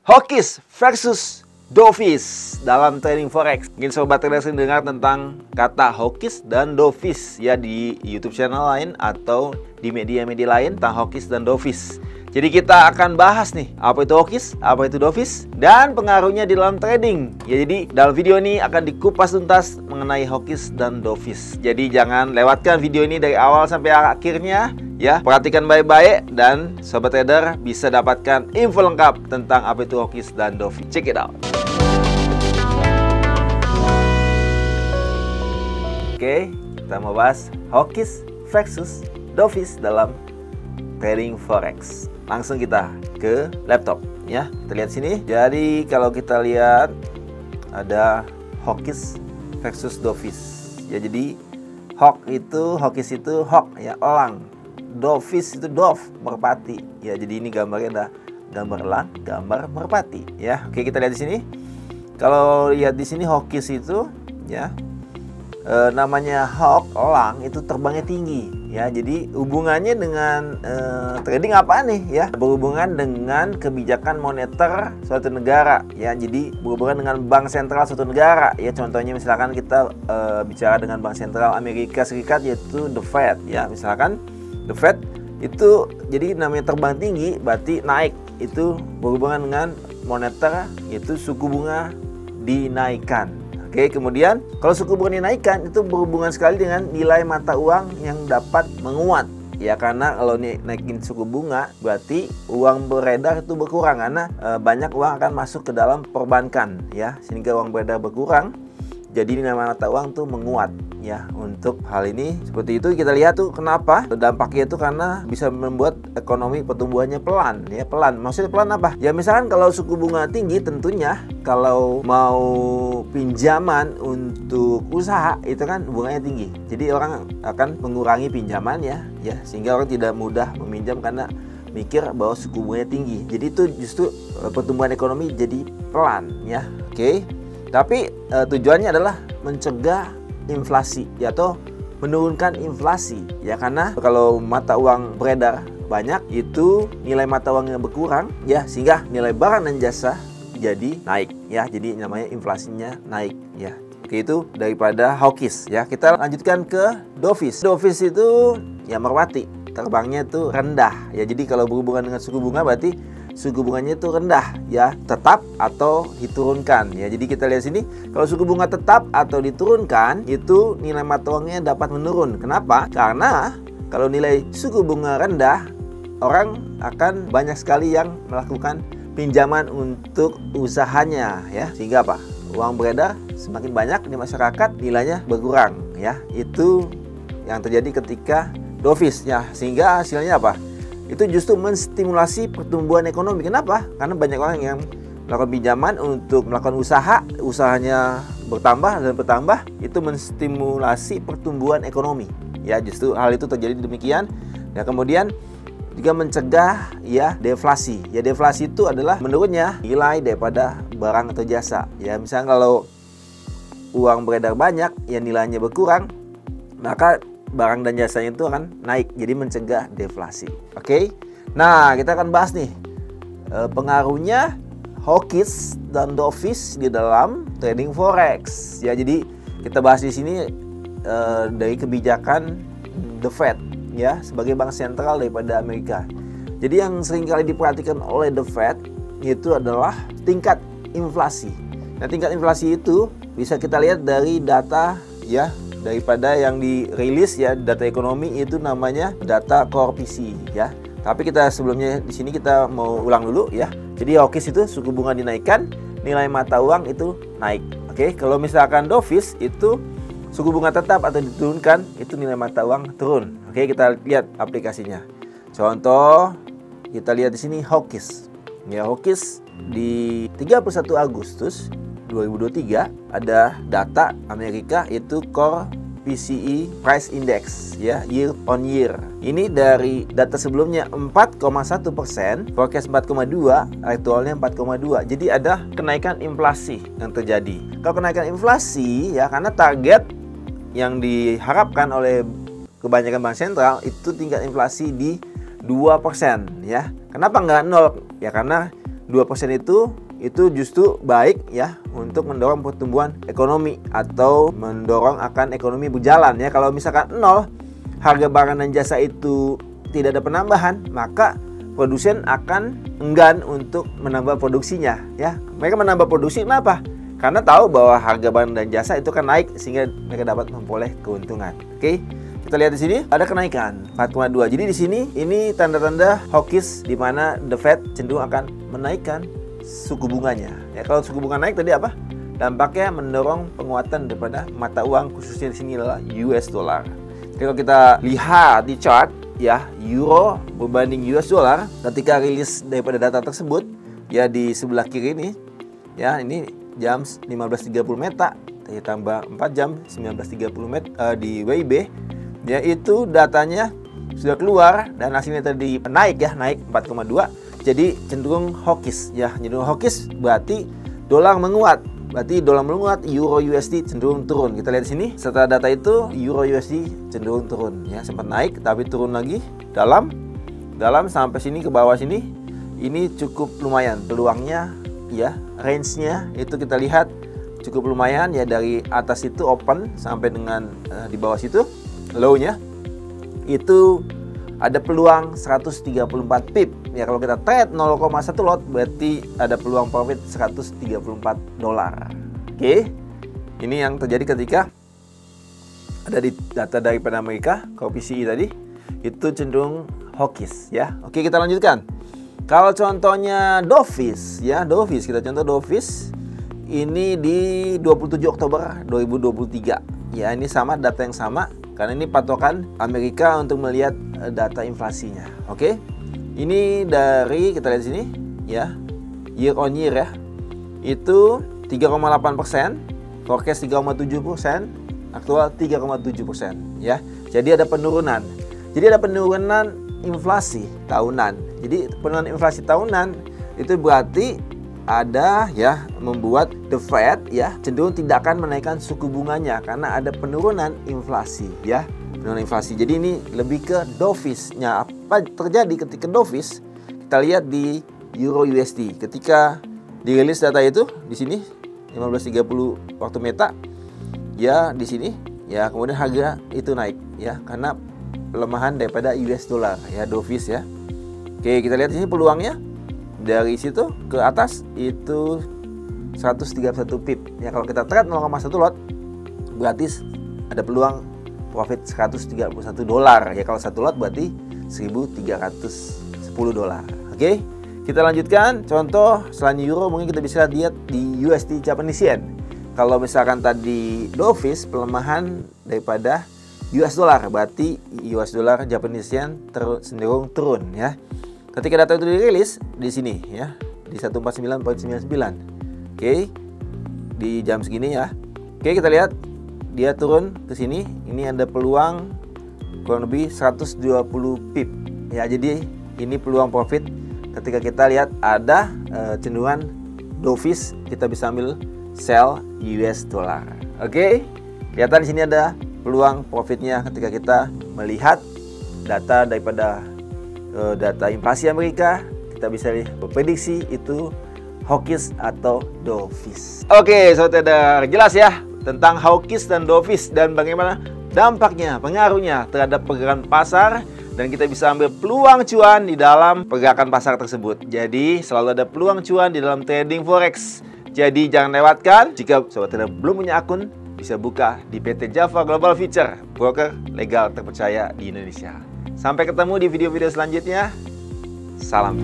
Hawkish versus dovish dalam trading forex. Mungkin sobat trader sering dengar tentang kata hawkish dan dovish ya di YouTube channel lain atau di media-media lain tentang hawkish dan dovish. Jadi kita akan bahas nih apa itu hawkish, apa itu dovish, dan pengaruhnya di dalam trading. Ya, jadi dalam video ini akan dikupas tuntas mengenai hawkish dan dovish. Jadi jangan lewatkan video ini dari awal sampai akhirnya ya. Perhatikan baik-baik dan sobat trader bisa dapatkan info lengkap tentang apa itu hawkish dan dovish. Check it out. Oke, kita mau bahas hawkish versus dovish dalam trading forex. Langsung kita ke laptop ya. Kita lihat sini. Jadi kalau kita lihat ada hawkish versus dovish. Ya, jadi hawkish itu hawk ya, elang. Dovish itu dove, merpati. Ya, jadi ini gambarnya ada gambar elang, gambar merpati ya. Oke, kita lihat di sini. Kalau lihat di sini hawkish itu ya, namanya hawk, elang, itu terbangnya tinggi ya. Jadi hubungannya dengan trading apa nih ya? Berhubungan dengan kebijakan moneter suatu negara ya. Jadi berhubungan dengan bank sentral suatu negara ya. Contohnya misalkan kita bicara dengan bank sentral Amerika Serikat, yaitu The Fed ya. Misalkan The Fed itu jadi namanya terbang tinggi berarti naik, itu berhubungan dengan moneter, yaitu suku bunga dinaikkan. Oke, kemudian kalau suku bunga dinaikkan itu berhubungan sekali dengan nilai mata uang yang dapat menguat ya, karena kalau naikin suku bunga berarti uang beredar itu berkurang karena banyak uang akan masuk ke dalam perbankan ya, sehingga uang beredar berkurang. Jadi nilai mata uang tuh menguat ya. Untuk hal ini seperti itu kita lihat tuh kenapa dampaknya itu karena bisa membuat ekonomi pertumbuhannya pelan ya, pelan. Maksudnya pelan apa? Ya misalkan kalau suku bunga tinggi, tentunya kalau mau pinjaman untuk usaha itu kan bunganya tinggi. Jadi orang akan mengurangi pinjaman ya, sehingga orang tidak mudah meminjam karena mikir bahwa suku bunganya tinggi. Jadi itu justru pertumbuhan ekonomi jadi pelan ya. Oke. Tapi tujuannya adalah mencegah inflasi ya, atau menurunkan inflasi ya, karena kalau mata uang beredar banyak itu nilai mata uangnya berkurang ya, sehingga nilai barang dan jasa jadi naik ya, jadi namanya inflasinya naik ya. Oke, itu daripada hawkish ya. Kita lanjutkan ke dovish. Dovish itu ya merpati, terbangnya itu rendah ya. Jadi kalau berhubungan dengan suku bunga berarti suku bunganya itu rendah ya, tetap atau diturunkan ya. Jadi kita lihat sini, kalau suku bunga tetap atau diturunkan itu nilai mata uangnya dapat menurun. Kenapa? Karena kalau nilai suku bunga rendah, orang akan banyak sekali yang melakukan pinjaman untuk usahanya ya, sehingga apa? Uang beredar semakin banyak di masyarakat, nilainya berkurang ya. Itu yang terjadi ketika dovish ya, sehingga hasilnya apa? Itu justru menstimulasi pertumbuhan ekonomi. Kenapa? Karena banyak orang yang melakukan pinjaman untuk melakukan usaha, usahanya bertambah dan bertambah, itu menstimulasi pertumbuhan ekonomi. Ya, justru hal itu terjadi demikian. Ya, kemudian juga mencegah ya deflasi. Ya, deflasi itu adalah menurunnya nilai daripada barang atau jasa. Ya, misalnya kalau uang beredar banyak, ya nilainya berkurang, maka barang dan jasanya itu akan naik, jadi mencegah deflasi. Oke, nah kita akan bahas nih pengaruhnya hawkish dan dovish di dalam trading forex. Ya, jadi kita bahas di sini dari kebijakan The Fed ya, sebagai bank sentral daripada Amerika. Jadi yang seringkali diperhatikan oleh The Fed itu adalah tingkat inflasi. Nah, tingkat inflasi itu bisa kita lihat dari data ya, daripada yang dirilis ya, data ekonomi itu namanya data core PCE ya. Tapi kita sebelumnya di sini kita mau ulang dulu ya. Jadi hawkish itu suku bunga dinaikkan, nilai mata uang itu naik. Oke, kalau misalkan dovish itu suku bunga tetap atau diturunkan, itu nilai mata uang turun. Oke, kita lihat aplikasinya. Contoh kita lihat di sini hawkish. Ya, hawkish di 31 Agustus 2023 ada data Amerika, itu core PCE Price Index ya, year on year. Ini dari data sebelumnya 4,1%, forecast 4,2, aktualnya 4,2. Jadi ada kenaikan inflasi yang terjadi. Kalau kenaikan inflasi ya, karena target yang diharapkan oleh kebanyakan bank sentral itu tingkat inflasi di 2% ya. Kenapa nggak 0? Ya karena 2% itu justru baik ya untuk mendorong pertumbuhan ekonomi atau mendorong akan ekonomi berjalan ya. Kalau misalkan 0, harga barang dan jasa itu tidak ada penambahan, maka produsen akan enggan untuk menambah produksinya ya. Mereka menambah produksi kenapa? Karena tahu bahwa harga barang dan jasa itu kan naik sehingga mereka dapat memperoleh keuntungan. Oke. Kita lihat di sini ada kenaikan 4,2. Jadi di sini ini tanda-tanda hawkish di mana The Fed cenderung akan menaikkan suku bunganya. Ya, kalau suku bunga naik tadi apa? Dampaknya mendorong penguatan daripada mata uang, khususnya di sini adalah US dollar. Jadi kalau kita lihat di chart ya, euro berbanding US dollar ketika rilis daripada data tersebut ya, di sebelah kiri ini ya, ini jam 15.30 meta ditambah 4 jam 19.30 meta di WIB. Ya, itu datanya sudah keluar dan hasilnya tadi naik ya, naik 4,2. Jadi cenderung hawkish ya, cenderung hawkish berarti dolar menguat. Berarti dolar menguat, euro USD cenderung turun. Kita lihat di sini, setelah data itu euro USD cenderung turun ya, sempat naik tapi turun lagi dalam sampai sini ke bawah sini. Ini cukup lumayan peluangnya ya, range-nya itu kita lihat cukup lumayan ya, dari atas itu open sampai dengan di bawah situ low-nya itu ada peluang 134 pip ya. Kalau kita trade 0,1 lot berarti ada peluang profit 134 dolar. Oke. Ini yang terjadi ketika ada di data daripada Amerika, PCE tadi itu cenderung hawkish ya. Oke, kita lanjutkan. Kalau contohnya Dovish ya, Dovish kita contoh Dovish ini di 27 Oktober 2023 ya. Ini sama, data yang sama karena ini patokan Amerika untuk melihat data inflasinya. Oke. Ini dari kita lihat sini ya, year on year ya. Itu 3,8%, forecast 3,7%, aktual 3,7% ya. Jadi ada penurunan. Jadi ada penurunan inflasi tahunan. Jadi penurunan inflasi tahunan itu berarti ada ya, membuat The Fed ya cenderung tidak akan menaikkan suku bunganya karena ada penurunan inflasi ya, penurunan inflasi. Jadi ini lebih ke dovish-nya. Apa terjadi ketika dovish? Kita lihat di euro USD ketika dirilis data itu di sini 15.30 waktu meta ya, di sini ya, kemudian harga itu naik ya karena pelemahan daripada US dollar ya, dovish ya. Oke, kita lihat di sini peluangnya. Dari situ ke atas itu 131 pip ya. Kalau kita trade 0,1 lot berarti ada peluang profit 131 dolar ya. Kalau 1 lot berarti 1.310 dolar. Oke, kita lanjutkan contoh selain euro. Mungkin kita bisa lihat di USD Japanese Yen. Kalau misalkan tadi dovish pelemahan daripada US dollar, berarti US dollar Japanese Yen cenderung turun ya. Ketika data itu dirilis di sini ya, di 149.99. Oke. Di jam segini ya. Oke, kita lihat dia turun ke sini. Ini ada peluang kurang lebih 120 pip. Ya, jadi ini peluang profit ketika kita lihat ada cenderungan dovish, kita bisa ambil sell US dollar. Oke. Kelihatan di sini ada peluang profitnya ketika kita melihat data daripada data inflasi Amerika. Kita bisa prediksi itu hawkish atau dovish. Oke, sobat trader, jelas ya tentang hawkish dan dovish dan bagaimana dampaknya, pengaruhnya terhadap pergerakan pasar, dan kita bisa ambil peluang cuan di dalam pergerakan pasar tersebut. Jadi selalu ada peluang cuan di dalam trading forex. Jadi jangan lewatkan. Jika sobat trader belum punya akun, bisa buka di PT Java Global Future, broker legal terpercaya di Indonesia. Sampai ketemu di video-video selanjutnya. Salam.